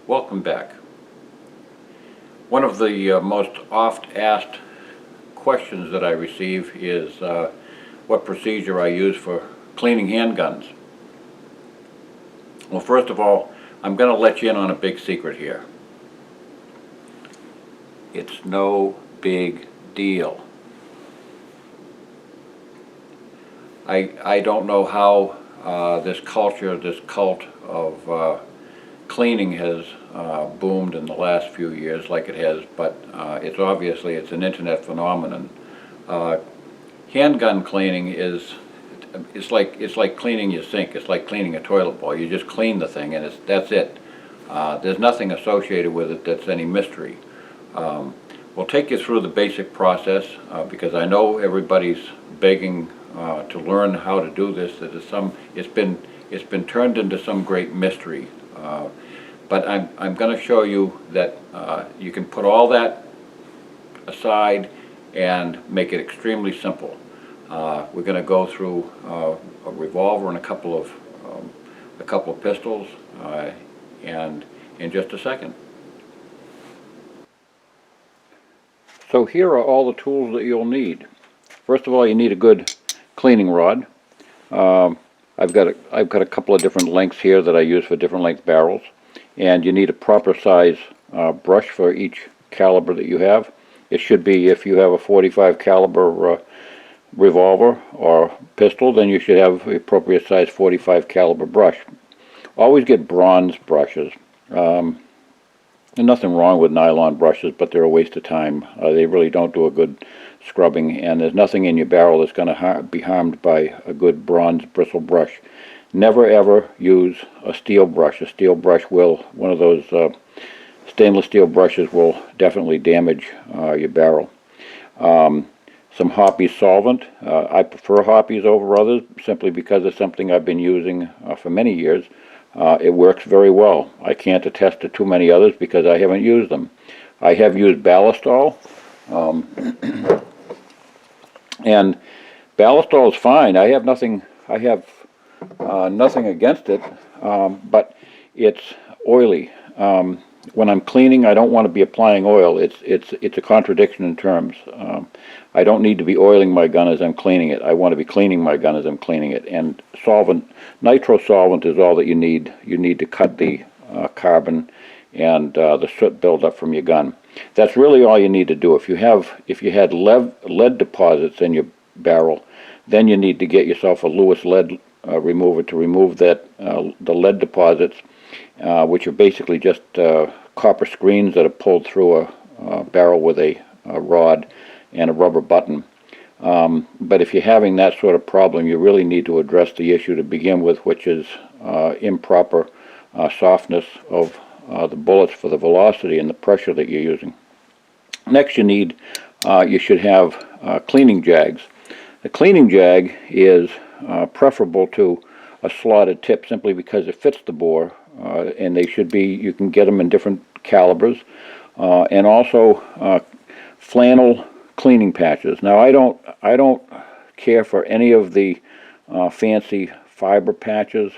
Welcome back. One of the most oft asked questions that I receive is what procedure I use for cleaning handguns. Well, first of all, I'm going to let you in on a big secret here. It's no big deal. I don't know how this culture, this cult of cleaning has boomed in the last few years like it has, but it's an internet phenomenon. Handgun cleaning it's like cleaning your sink. It's like cleaning a toilet bowl. You just clean the thing and that's it. There's nothing associated with it that's any mystery. We'll take you through the basic process because I know everybody's begging to learn how to do this. It's been turned into some great mystery. But I'm going to show you that you can put all that aside and make it extremely simple. We're going to go through a revolver and a couple of pistols, and in just a second. So here are all the tools that you'll need. First of all, you need a good cleaning rod. I've got a couple of different lengths here that I use for different length barrels, and you need a proper size brush for each caliber that you have. It should be, if you have a 45 caliber revolver or pistol, then you should have the appropriate size 45 caliber brush. Always get bronze brushes. There's nothing wrong with nylon brushes, but they're a waste of time. They really don't do a good scrubbing, and there's nothing in your barrel that's going to be harmed by a good bronze bristle brush. Never ever use a steel brush. A steel brush one of those stainless steel brushes will definitely damage your barrel. Some Hoppy solvent. I prefer Hoppies over others simply because it's something I've been using for many years. It works very well. I can't attest to too many others because I haven't used them. I have used Ballistol, and Ballistol is fine. I have nothing against it, but it's oily. When I'm cleaning, I don't want to be applying oil. It's a contradiction in terms. I don't need to be oiling my gun as I'm cleaning it. I want to be cleaning my gun as I'm cleaning it. And solvent, nitro solvent, is all that you need. You need to cut the carbon and the soot buildup from your gun. That's really all you need to do. If you had lead deposits in your barrel, then you need to get yourself a Lewis lead remover to remove that the lead deposits, which are basically just copper screens that are pulled through a barrel with a rod and a rubber button. But if you're having that sort of problem, you really need to address the issue to begin with, which is improper softness of the bullets for the velocity and the pressure that you're using. Next, you should have cleaning jags. The cleaning jag is preferable to a slotted tip simply because it fits the bore, and you can get them in different calibers, and also flannel cleaning patches. Now I don't care for any of the fancy fiber patches.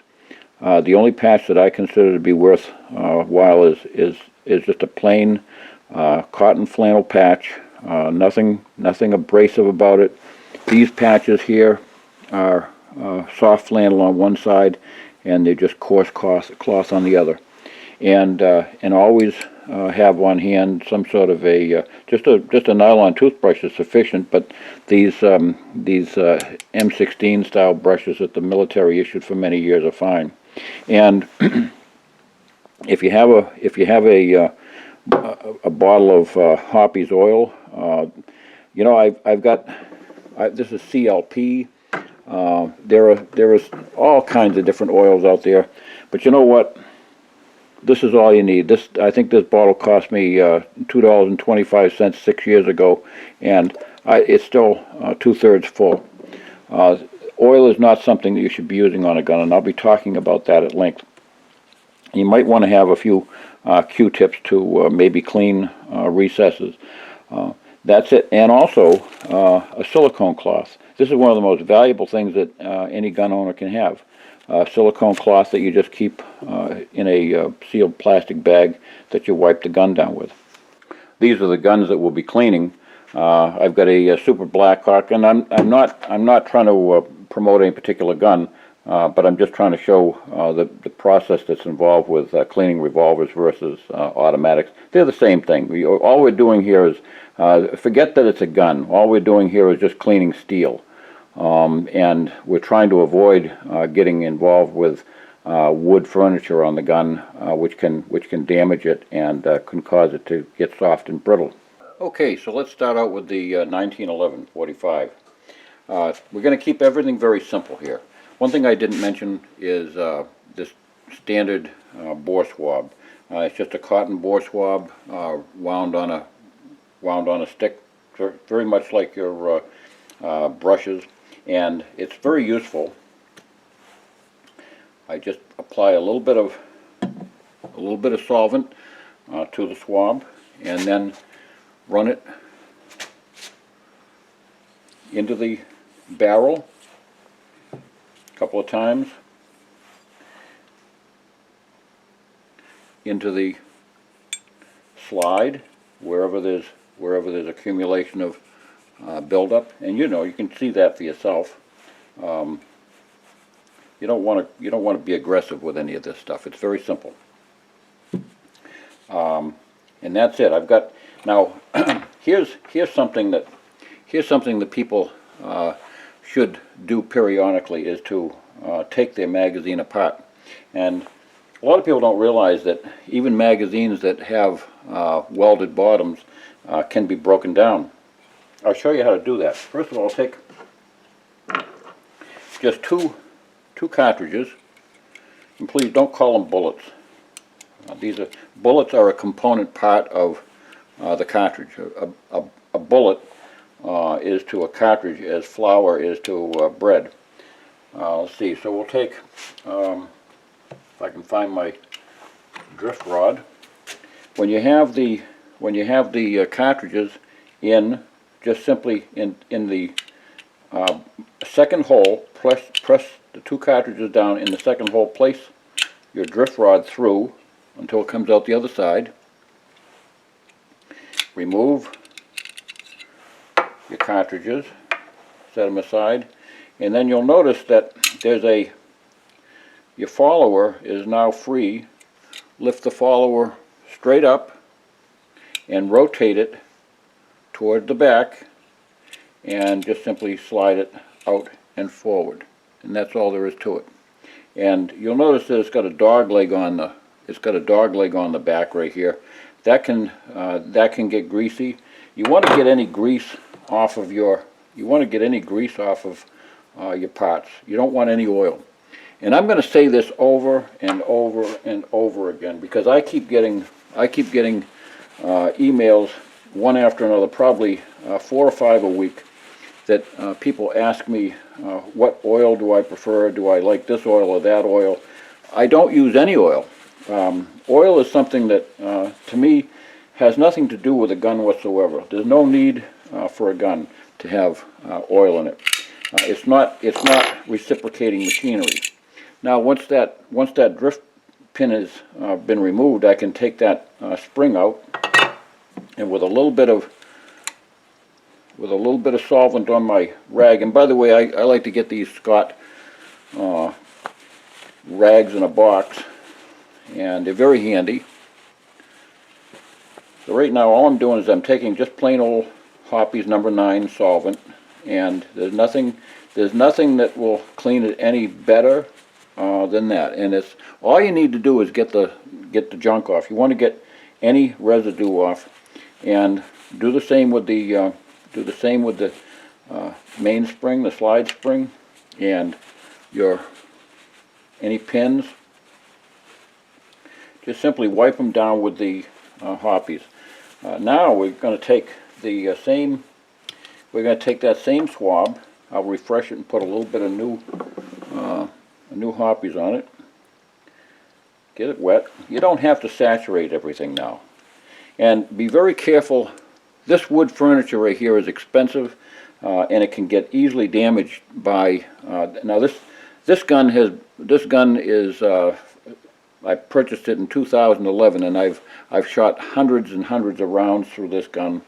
The only patch that I consider to be worthwhile is just a plain cotton flannel patch. Nothing abrasive about it. These patches here are soft flannel on one side, and they're just coarse cloth on the other. And always have on hand some sort of just a nylon toothbrush is sufficient. But these M16 style brushes that the military issued for many years are fine. And if you have a bottle of Hoppy's oil, this is CLP. There is all kinds of different oils out there, but you know what? This is all you need. I think this bottle cost me $2.25 6 years ago, and it's still 2/3 full. Oil is not something that you should be using on a gun, and I'll be talking about that at length. You might want to have a few Q-tips to maybe clean recesses. That's it, and also a silicone cloth. This is one of the most valuable things that any gun owner can have. silicone cloth that you just keep in a sealed plastic bag that you wipe the gun down with. These are the guns that we'll be cleaning. I've got a Super Blackhawk, and I'm not trying to promote any particular gun, but I'm just trying to show the process that's involved with cleaning revolvers versus automatics. They're the same thing. All we're doing here is, forget that it's a gun. All we're doing here is just cleaning steel. And we're trying to avoid getting involved with wood furniture on the gun, which can damage it and can cause it to get soft and brittle. Okay, so let's start out with the 1911 45. We're going to keep everything very simple here. One thing I didn't mention is this standard bore swab. It's just a cotton bore swab wound on a stick, very much like your brushes, and it's very useful. I just apply a little bit of solvent to the swab, and then run it into the barrel a couple of times, into the slide wherever there's accumulation of buildup, and you can see that for yourself. You don't want to be aggressive with any of this stuff. It's very simple, and that's it. I've got now. here's something that people should do periodically, is to take their magazine apart. And a lot of people don't realize that even magazines that have welded bottoms can be broken down. I'll show you how to do that. First of all, take just two cartridges, and please don't call them bullets. Bullets are a component part of the cartridge. A bullet is to a cartridge as flour is to bread. Let's see. So we'll take, if I can find my drift rod. When you have the cartridges in, just simply in the second hole, press the two cartridges down in the second hole, place your drift rod through until it comes out the other side. Remove your cartridges, set them aside, and then you'll notice that your follower is now free. Lift the follower straight up and rotate it toward the back, and just simply slide it out and forward, and that's all there is to it. And you'll notice that it's got a dog leg on the back right here. That can get greasy. You want to get any grease off of your parts. You don't want any oil. And I'm going to say this over and over and over again, because I keep getting emails one after another, probably 4 or 5 a week, that people ask me, what oil do I prefer? Do I like this oil or that oil? I don't use any oil. Oil is something that, to me, has nothing to do with a gun whatsoever. There's no need for a gun to have oil in it. It's not reciprocating machinery. Now, once that drift pin has been removed, I can take that spring out, and with a little bit of solvent on my rag. And by the way, I like to get these Scott rags in a box, and they're very handy. So right now, all I'm doing is I'm taking just plain old Hoppy's number 9 solvent, and there's nothing that will clean it any better than that. And it's all you need to do is get the junk off. You want to get any residue off, and do the same with the main spring, the slide spring, and any pins. Just simply wipe them down with the Hoppy's. Now we're going to take that same swab. I'll refresh it and put a little bit of new Hoppy's on it. Get it wet. You don't have to saturate everything now. And be very careful. This wood furniture right here is expensive, and it can get easily damaged by, now This gun is I purchased it in 2011, and I've shot hundreds and hundreds of rounds through this gun,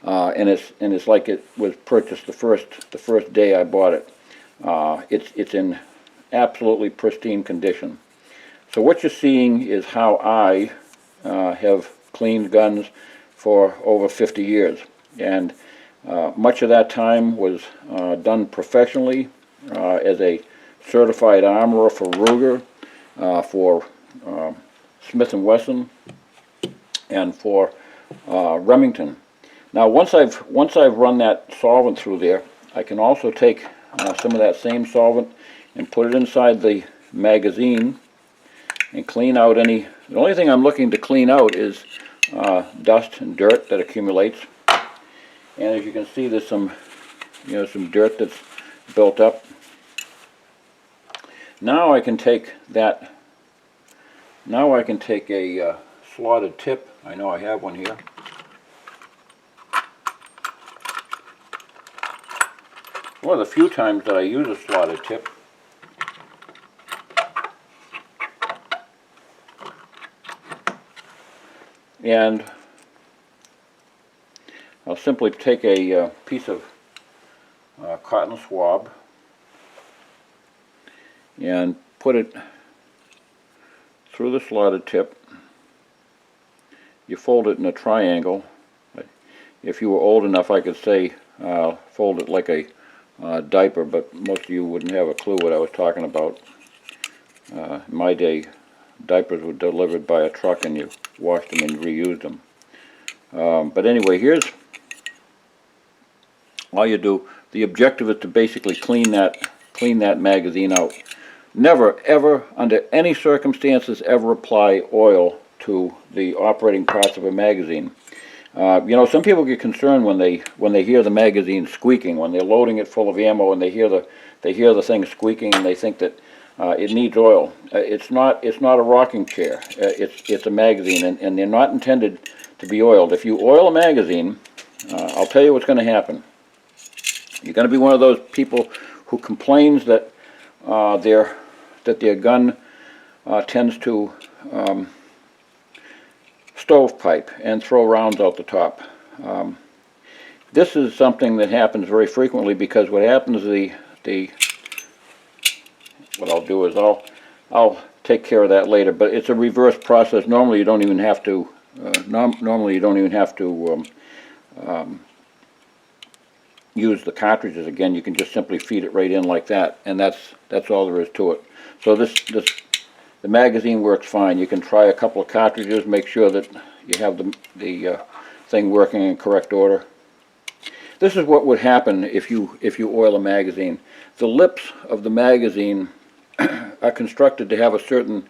and it's like it was purchased the first day I bought it. It's in absolutely pristine condition. So what you're seeing is how I have cleaned guns for over 50 years, and much of that time was done professionally as a certified armorer for Ruger, for Smith & Wesson, and for Remington. Now once I've run that solvent through there, I can also take some of that same solvent and put it inside the magazine and clean out any. The only thing I'm looking to clean out is dust and dirt that accumulates. And as you can see, there's some dirt that's built up. Now I can take that. Now I can take a slotted tip. I know I have one here. One of the few times that I use a slotted tip. And I'll simply take a piece of cotton swab and put it through the slotted tip. You fold it in a triangle. If you were old enough, I could say fold it like a diaper, but most of you wouldn't have a clue what I was talking about. In my day, diapers were delivered by a truck and you washed them and reused them. But anyway, here's all you do. The objective is to basically clean that magazine out. Never, ever, under any circumstances, ever apply oil to the operating parts of a magazine. You know, some people get concerned when they hear the magazine squeaking, when they're loading it full of ammo and they hear the thing squeaking, and they think that it needs oil. It's not a rocking chair. It's a magazine, and they're not intended to be oiled. If you oil a magazine, I'll tell you what's going to happen. You're going to be one of those people who complains that their gun tends to stovepipe and throw rounds out the top. This is something that happens very frequently, because what happens is what I'll do is I'll take care of that later, but it's a reverse process. Normally you don't even have to use the cartridges again. You can just simply feed it right in like that, and that's all there is to it. So the magazine works fine. You can try a couple of cartridges, make sure that you have the thing working in correct order. This is what would happen if you oil a magazine. The lips of the magazine are constructed to have a certain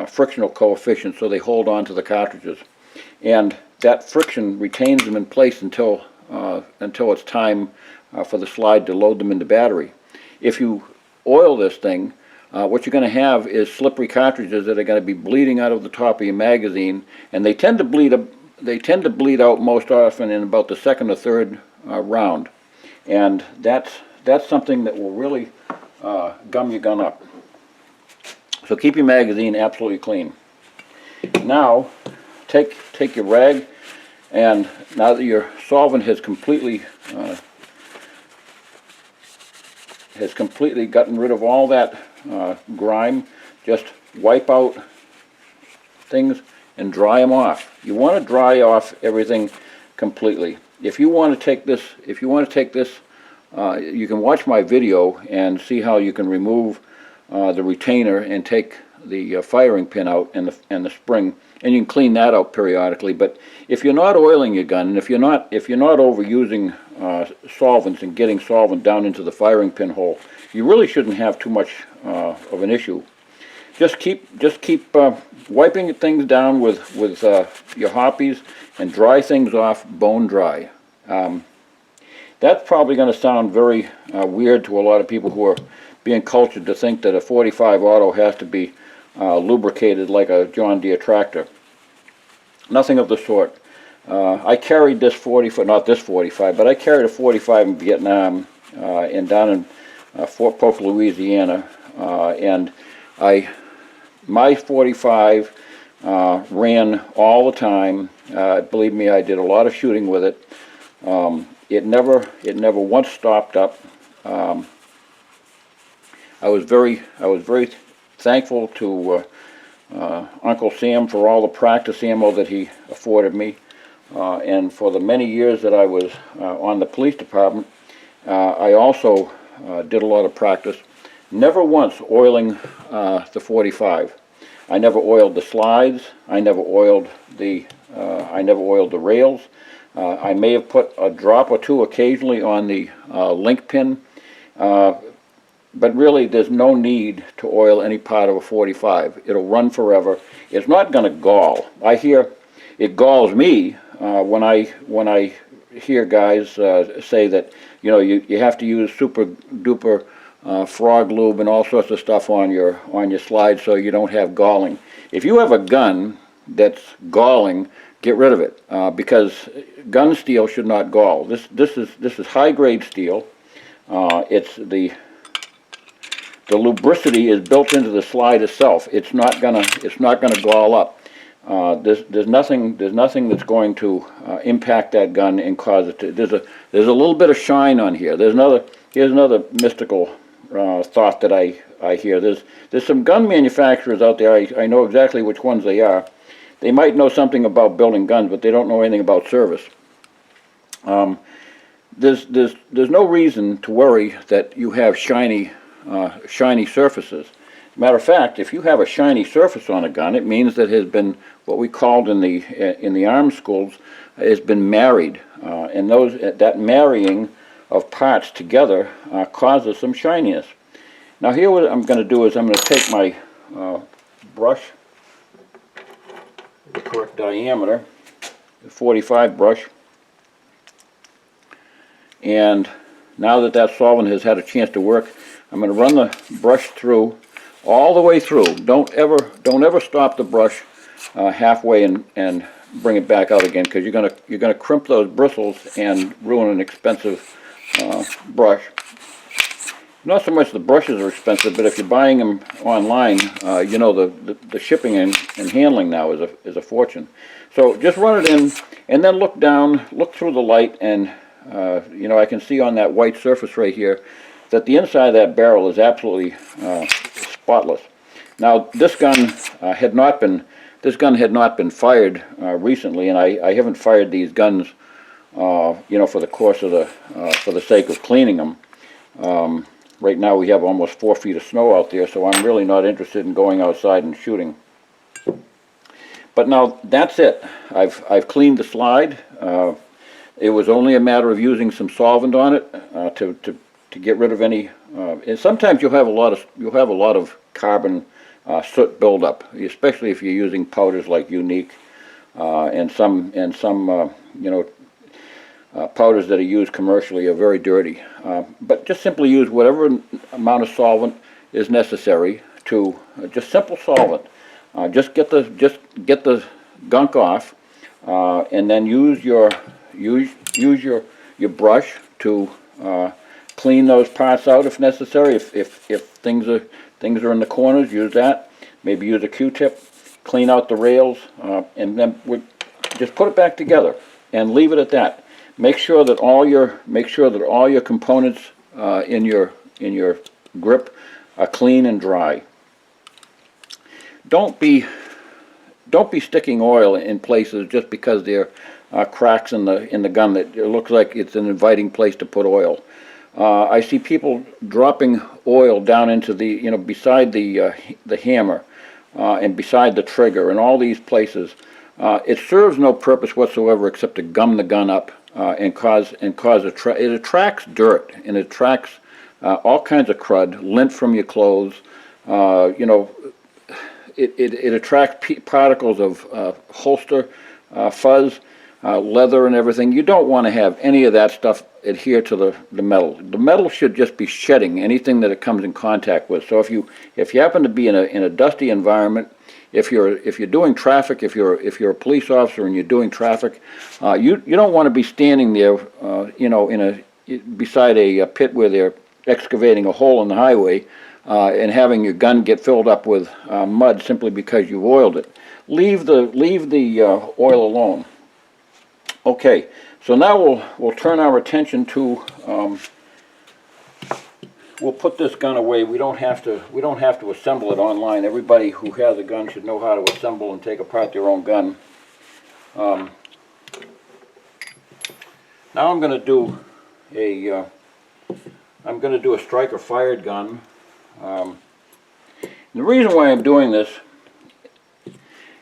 frictional coefficient, so they hold on to the cartridges, and that friction retains them in place until it's time for the slide to load them into battery. If you oil this thing, what you're going to have is slippery cartridges that are going to be bleeding out of the top of your magazine, and they tend to bleed out most often in about the second or third round, and that's something that will really gum your gun up. So keep your magazine absolutely clean. Now take your rag, and now that your solvent has completely gotten rid of all that grime, just wipe out things and dry them off. You want to dry off everything completely. If you want to take this, you can watch my video and see how you can remove the retainer and take the firing pin out and the spring, and you can clean that out periodically. But if you're not oiling your gun, and if you're not overusing solvents and getting solvent down into the firing pin hole, you really shouldn't have too much of an issue. Just keep wiping things down with your hoppies and dry things off bone dry. That's probably going to sound very weird to a lot of people who are being cultured to think that a 45 auto has to be lubricated like a John Deere tractor. Nothing of the sort. I carried this 45, not this 45, but I carried a 45 in Vietnam, and down in Fort Polk, Louisiana, and my 45 ran all the time. Believe me, I did a lot of shooting with it. It never once stopped up. I was very thankful to Uncle Sam for all the practice ammo that he afforded me, and for the many years that I was on the police department, I also did a lot of practice. Never once oiling the 45. I never oiled the slides. I never oiled the rails. I may have put a drop or two occasionally on the link pin, but really there's no need to oil any part of a 45. It'll run forever. It's not going to gall. I hear it galls me when I hear guys say that, you know, you have to use super duper frog lube and all sorts of stuff on your slides so you don't have galling. If you have a gun that's galling, get rid of it, because gun steel should not gall. This is high grade steel. It's the lubricity is built into the slide itself. It's not gonna gall up. There's nothing that's going to impact that gun and cause it to. There's a little bit of shine on here. Here's another mystical thought that I hear. There's some gun manufacturers out there. I know exactly which ones they are. They might know something about building guns, but they don't know anything about service. There's no reason to worry that you have shiny surfaces. Matter of fact, if you have a shiny surface on a gun, it means that it has been what we called in the arms schools has been married, and that marrying of parts together causes some shininess. Now here, what I'm going to do is I'm going to take my brush, the correct diameter, the 45 brush, and now that solvent has had a chance to work, I'm going to run the brush through all the way through. Don't ever stop the brush halfway and bring it back out again, because you're gonna crimp those bristles and ruin an expensive brush. Not so much the brushes are expensive, but if you're buying them online, you know the shipping and handling now is a fortune. So just run it in, and then look down, look through the light, and you know, I can see on that white surface right here that the inside of that barrel is absolutely spotless. Now this gun had not been fired recently, and I haven't fired these guns, you know, for the sake of cleaning them. Right now we have almost 4 feet of snow out there, so I'm really not interested in going outside and shooting. But now that's it. I've cleaned the slide. It was only a matter of using some solvent on it to get rid of any. And sometimes you'll have a lot of carbon soot buildup, especially if you're using powders like Unique and some you know, powders that are used commercially are very dirty. But just simply use whatever amount of solvent is necessary to just simple solvent. Just get the gunk off, and then use your brush to clean those parts out if necessary. If things are in the corners, use that. Maybe use a Q-tip, clean out the rails, and then just put it back together and leave it at that. Make sure that all your components in your grip are clean and dry. Don't be sticking oil in places just because there are cracks in the gun that it looks like it's an inviting place to put oil. I see people dropping oil down into the, you know, beside the hammer and beside the trigger and all these places. It serves no purpose whatsoever except to gum the gun up and cause it attracts dirt, and it attracts all kinds of crud, lint from your clothes. You know, it attracts particles of holster, fuzz, leather and everything. You don't want to have any of that stuff adhere to the metal. The metal should just be shedding anything that it comes in contact with. So if you happen to be in a dusty environment, if you're doing traffic, if you're a police officer and you're doing traffic, you don't want to be standing there, you know, beside a pit where excavating a hole in the highway and having your gun get filled up with mud simply because you've oiled it. Leave the oil alone. Okay, so now we'll turn our attention to we'll put this gun away. We don't have to assemble it online. Everybody who has a gun should know how to assemble and take apart their own gun. Now I'm going to do a striker fired gun. The reason why I'm doing this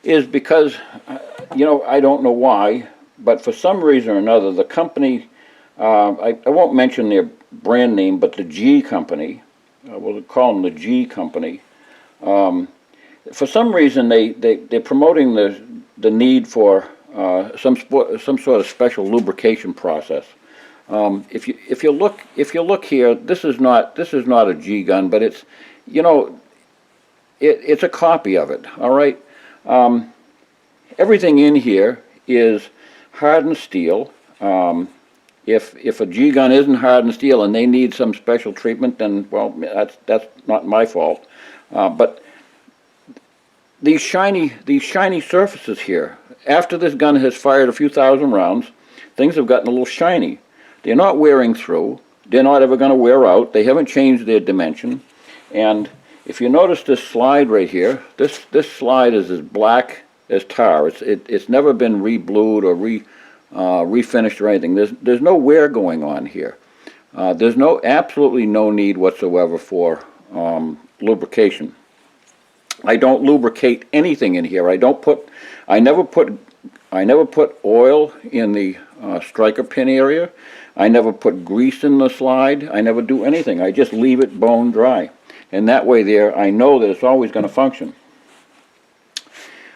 is because you know, I don't know why, but for some reason or another, the company, I won't mention their brand name, but the G company, we'll call them the G company. For some reason, they're promoting the need for some sort of special lubrication process. If you look here, this is not a G gun, but it's, you know, it's a copy of it. All right. Everything in here is hardened steel. If a G gun isn't hardened steel and they need some special treatment, then well, that's not my fault. But these shiny surfaces here, after this gun has fired a few thousand rounds, things have gotten a little shiny. They're not wearing through. They're not ever going to wear out. They haven't changed their dimension. And if you notice this slide right here, this slide is as black as tar. It's never been re-blued or refinished or anything. There's no wear going on here. There's absolutely no need whatsoever for lubrication. I don't lubricate anything in here. I never put oil in the striker pin area. I never put grease in the slide. I never do anything. I just leave it bone dry. And that way there, I know that it's always going to function.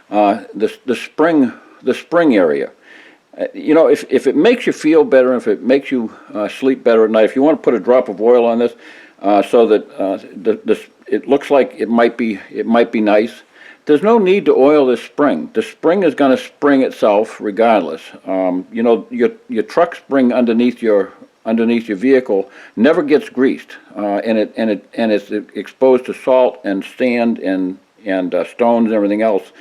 The spring area. You know, if it makes you feel better, if it makes you sleep better at night, if you want to put a drop of oil on this so that it looks like it might be nice, there's no need to oil this spring. The spring is going to spring itself regardless. You know, your truck spring underneath your vehicle never gets greased, and it's exposed to salt and sand and stones and everything else.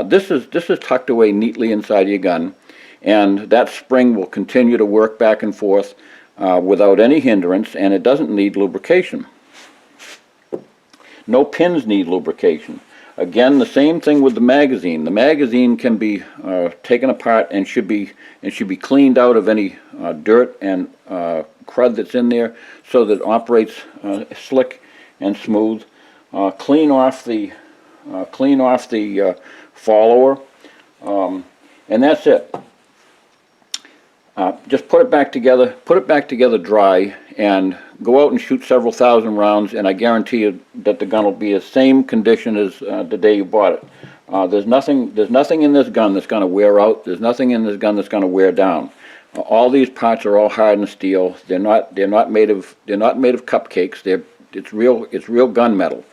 This is tucked away neatly inside your gun, and that spring will continue to work back and forth without any hindrance, and it doesn't need lubrication. No pins need lubrication. Again, the same thing with the magazine. The magazine can be taken apart and should be cleaned out of any dirt and crud that's in there, so that it operates slick and smooth. Clean off the follower, and that's it. Just put it back together dry, and go out and shoot several thousand rounds, and I guarantee you that the gun will be the same condition as the day you bought it. There's nothing in this gun that's going to wear out. There's nothing in this gun that's going to wear down. All these parts are all hardened steel. They're not made of cupcakes. It's real gunmetal.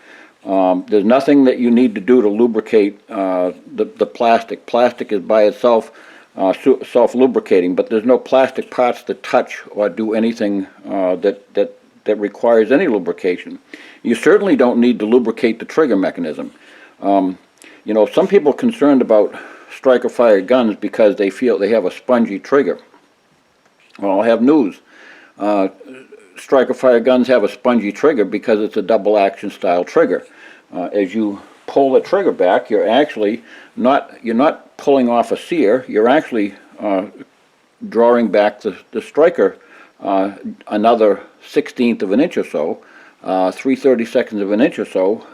There's nothing that you need to do to lubricate the plastic. Plastic is by itself self-lubricating, but there's no plastic parts that touch or do anything that requires any lubrication. You certainly don't need to lubricate the trigger mechanism. You know, some people are concerned about striker-fired guns because they feel they have a spongy trigger. Well, I have news. Striker-fired guns have a spongy trigger because it's a double-action style trigger. As you pull the trigger back, you're not pulling off a sear. You're actually drawing back the striker another 1/16 of an inch or so, 3/32 of an inch or so,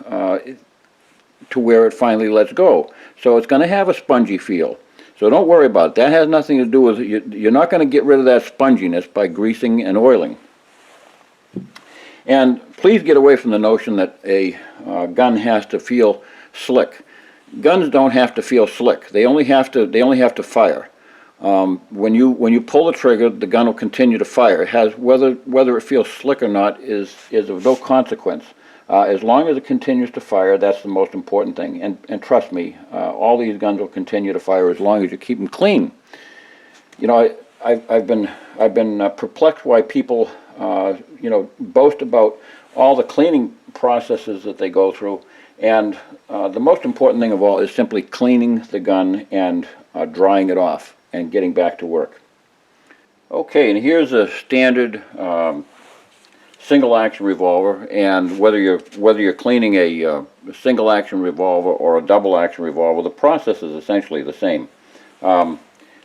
to where it finally lets go. So it's going to have a spongy feel. So don't worry about it. That has nothing to do with it. You're not going to get rid of that sponginess by greasing and oiling. And please get away from the notion that a gun has to feel slick. Guns don't have to feel slick. They only have to fire. When you pull the trigger, the gun will continue to fire. It has whether it feels slick or not is of no consequence. As long as it continues to fire, that's the most important thing. And trust me, all these guns will continue to fire as long as you keep them clean. You know, I've been perplexed why people you know, boast about all the cleaning processes that they go through, and the most important thing of all is simply cleaning the gun and drying it off and getting back to work. Okay, and here's a standard single action revolver, and whether you're cleaning a single action revolver or a double action revolver, the process is essentially the same.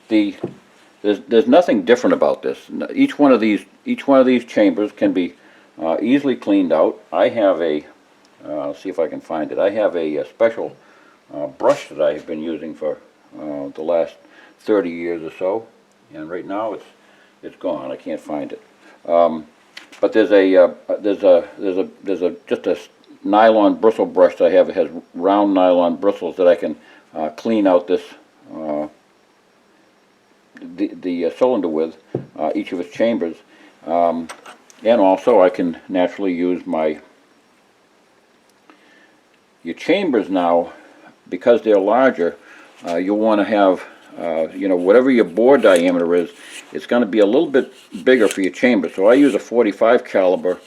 There's nothing different about this. Each one of these chambers can be easily cleaned out. I have a let's see if I can find it. I have a special brush that I have been using for the last 30 years or so, and right now it's gone. I can't find it. But there's just a nylon bristle brush that I have. It has round nylon bristles that I can clean out this the cylinder with, each of its chambers, and also I can naturally use your chambers now, because they're larger. You'll want to have you know, whatever your bore diameter is, it's going to be a little bit bigger for your chamber. So I use a 45 caliber.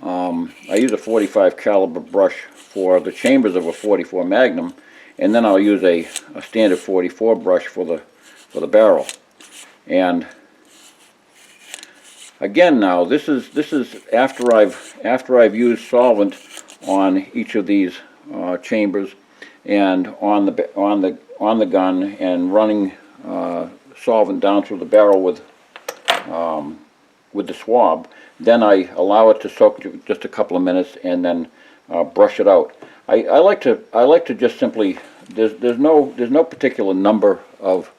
I use a 45 caliber brush for the chambers of a 44 Magnum, and then I'll use a standard 44 brush for the barrel. And again, now this is after I've used solvent on each of these chambers and on the gun, and running solvent down through the barrel with the swab. Then I allow it to soak just a couple of minutes, and then brush it out. I like to just simply, there's no particular number of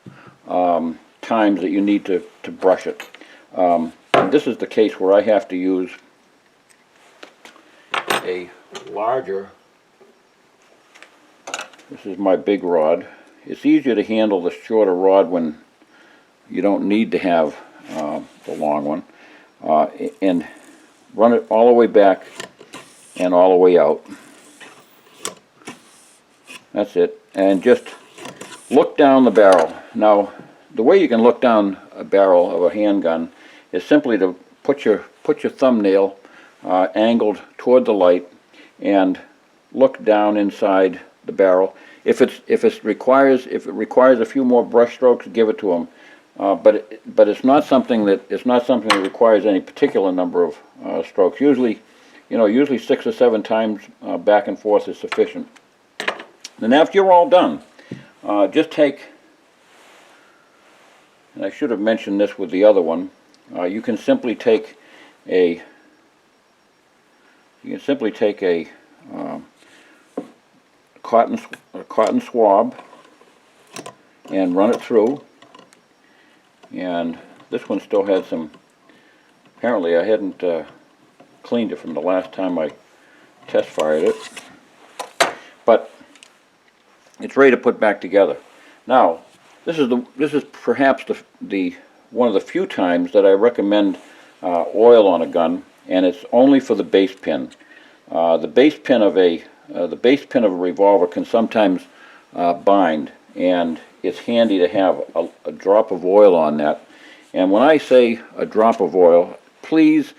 times that you need to brush it. This is the case where I have to use a larger. This is my big rod. It's easier to handle the shorter rod when you don't need to have the long one, and run it all the way back and all the way out. That's it. And just look down the barrel. Now, the way you can look down a barrel of a handgun is simply to put your thumbnail angled toward the light and look down inside the barrel. If it requires a few more brush strokes, give it to them. But it's not something that requires any particular number of strokes. Usually 6 or 7 times back and forth is sufficient. And after you're all done, just take. And I should have mentioned this with the other one. You can simply take a cotton swab and run it through. And this one still had some. Apparently, I hadn't cleaned it from the last time I test fired it, but it's ready to put back together. Now, this is perhaps the one of the few times that I recommend oil on a gun, and it's only for the base pin. The base pin of a revolver can sometimes bind, and it's handy to have a drop of oil on that. And when I say a drop of oil, please,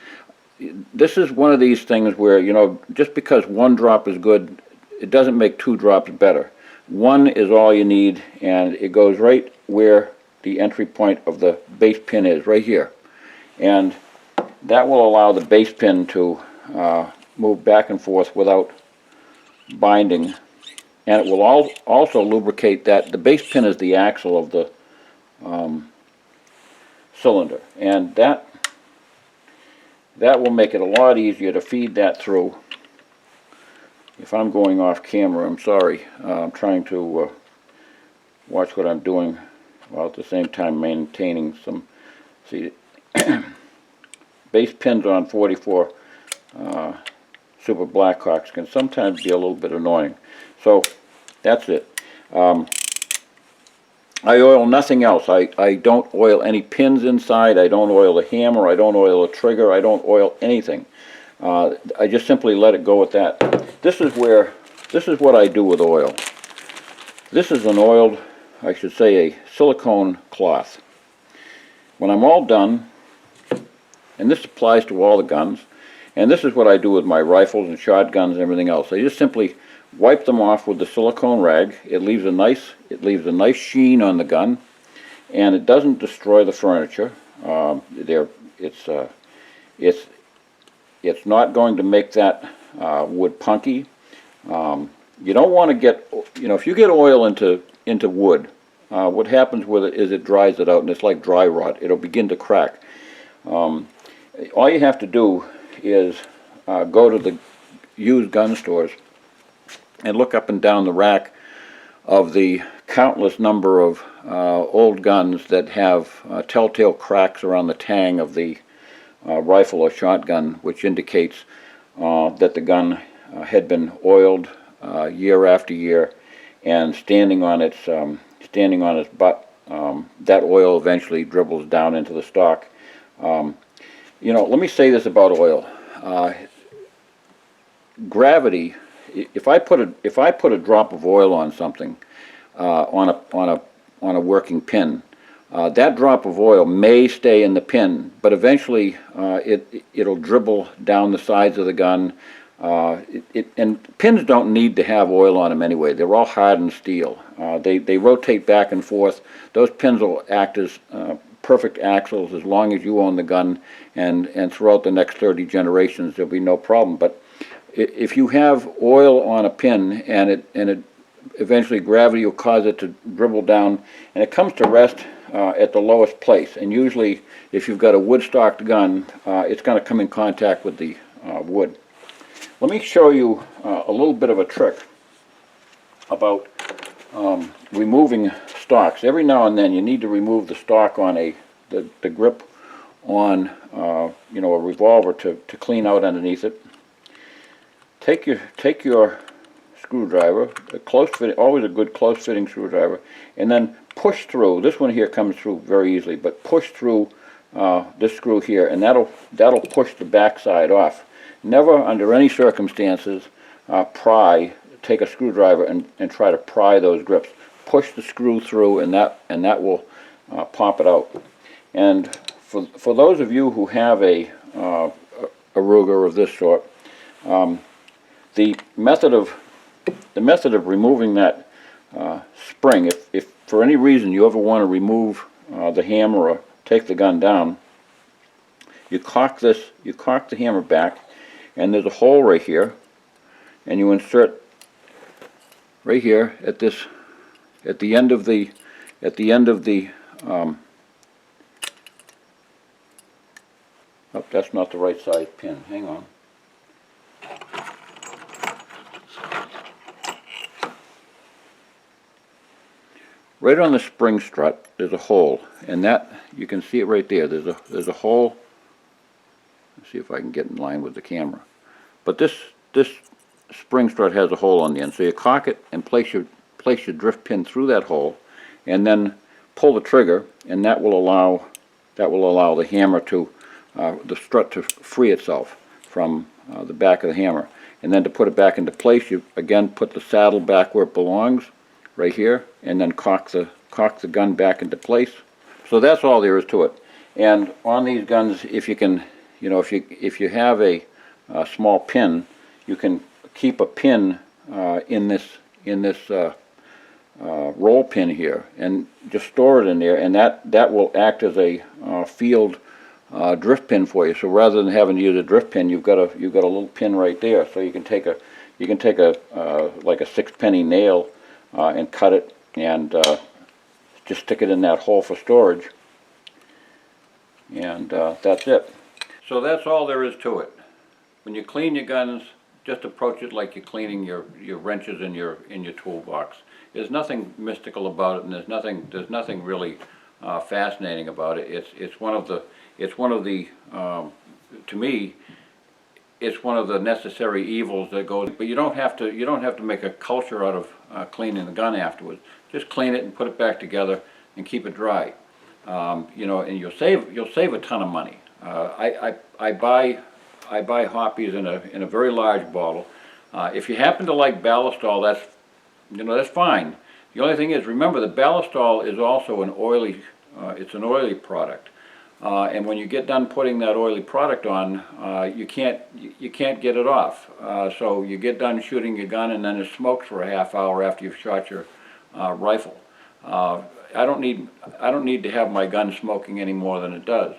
this is one of these things where, you know, just because one drop is good, it doesn't make 2 drops better. 1 is all you need, and it goes right where the entry point of the base pin is, right here. And that will allow the base pin to move back and forth without binding, and it will also lubricate that. The base pin is the axle of the cylinder, and that will make it a lot easier to feed that through. If I'm going off camera, I'm sorry. I'm trying to watch what I'm doing while at the same time maintaining some. See, base pins on 44 Super Blackhawks can sometimes be a little bit annoying. So that's it. I oil nothing else. I don't oil any pins inside. I don't oil the hammer. I don't oil the trigger. I don't oil anything. I just simply let it go at that. This is what I do with oil. This is an oiled, I should say, a silicone cloth. When I'm all done, and this applies to all the guns, and this is what I do with my rifles and shotguns and everything else. I just simply wipe them off with the silicone rag. It leaves a nice sheen on the gun, and it doesn't destroy the furniture. It's not going to make that wood punky. You don't want to get, if you get oil into wood, what happens with it is it dries it out, and it's like dry rot. It'll begin to crack. All you have to do is go to the used gun stores and look up and down the rack of the countless number of old guns that have telltale cracks around the tang of the rifle or shotgun, which indicates that the gun had been oiled year after year, and standing on its butt, that oil eventually dribbles down into the stock. Let me say this about oil. Gravity. If I put a drop of oil on something, on a working pin, that drop of oil may stay in the pin, but eventually it'll dribble down the sides of the gun. And pins don't need to have oil on them anyway. They're all hardened steel. They rotate back and forth. Those pins will act as perfect axles as long as you own the gun, and throughout the next 30 generations there'll be no problem. But if you have oil on a pin, and it eventually gravity will cause it to dribble down, and it comes to rest at the lowest place. And usually, if you've got a wood-stocked gun, it's going to come in contact with the wood. Let me show you a little bit of a trick about removing stocks. Every now and then, you need to remove the stock on the grip on a revolver to clean out underneath it. Take your screwdriver, always a good close-fitting screwdriver, and then push through. This one here comes through very easily, but push through this screw here, and that'll push the backside off. Never, under any circumstances, take a screwdriver and try to pry those grips. Push the screw through, and that will pop it out. And for those of you who have a Ruger of this sort, the method of removing that spring, if for any reason you ever want to remove the hammer or take the gun down, you cock the hammer back, and there's a hole right here, and you insert right here at the end of the oh, that's not the right size pin. Hang on. Right on the spring strut, there's a hole, and that you can see it right there. There's a hole. Let's see if I can get in line with the camera. But this spring strut has a hole on the end, so you cock it and place your drift pin through that hole, and then pull the trigger, and that will allow the hammer to the strut to free itself from the back of the hammer. And then to put it back into place, you again put the saddle back where it belongs, right here, and then cock the gun back into place. So that's all there is to it. And on these guns, if you can, if you have a small pin, you can keep a pin in this roll pin here, and just store it in there, and that will act as a field drift pin for you. So rather than having to use a drift pin, you've got a little pin right there. So you can take a like a 6-penny nail and cut it, and just stick it in that hole for storage, and that's it. So that's all there is to it. When you clean your guns, just approach it like you're cleaning your wrenches in your toolbox. There's nothing mystical about it, and there's nothing really fascinating about it. It's one of the to me, it's one of the necessary evils that goes. But you don't have to make a culture out of cleaning the gun afterwards. Just clean it and put it back together and keep it dry. And you'll save a ton of money. I buy hoppies in a very large bottle. If you happen to like ballistol, that's fine. The only thing is, remember, the ballistol is also an oily. It's an oily product. And when you get done putting that oily product on, you can't get it off. So you get done shooting your gun, and then it smokes for a half hour after you've shot your rifle. I don't need to have my gun smoking any more than it does.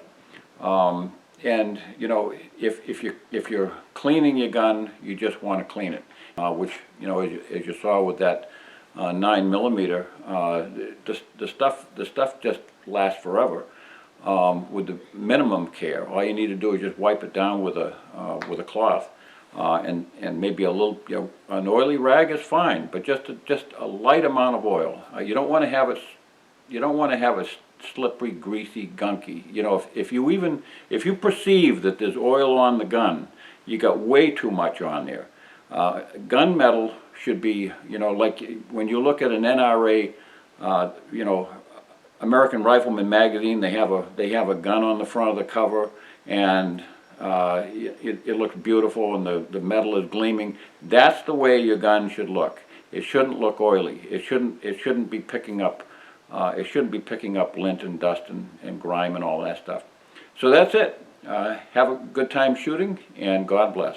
And you know, if you're cleaning your gun, you just want to clean it, which, you know, as you saw with that 9mm, the stuff just lasts forever. With the minimum care, all you need to do is just wipe it down with a cloth, and maybe a little, you know, an oily rag is fine, but just a light amount of oil. You don't want to have it slippery, greasy, gunky. You know, if you perceive that there's oil on the gun, you got way too much on there. Gun metal should be, you know, like when you look at an NRA, you know, American Rifleman magazine, they have a gun on the front of the cover, and it looks beautiful, and the metal is gleaming. That's the way your gun should look. It shouldn't look oily. It shouldn't be picking up lint and dust and grime and all that stuff. So that's it. Have a good time shooting, and God bless.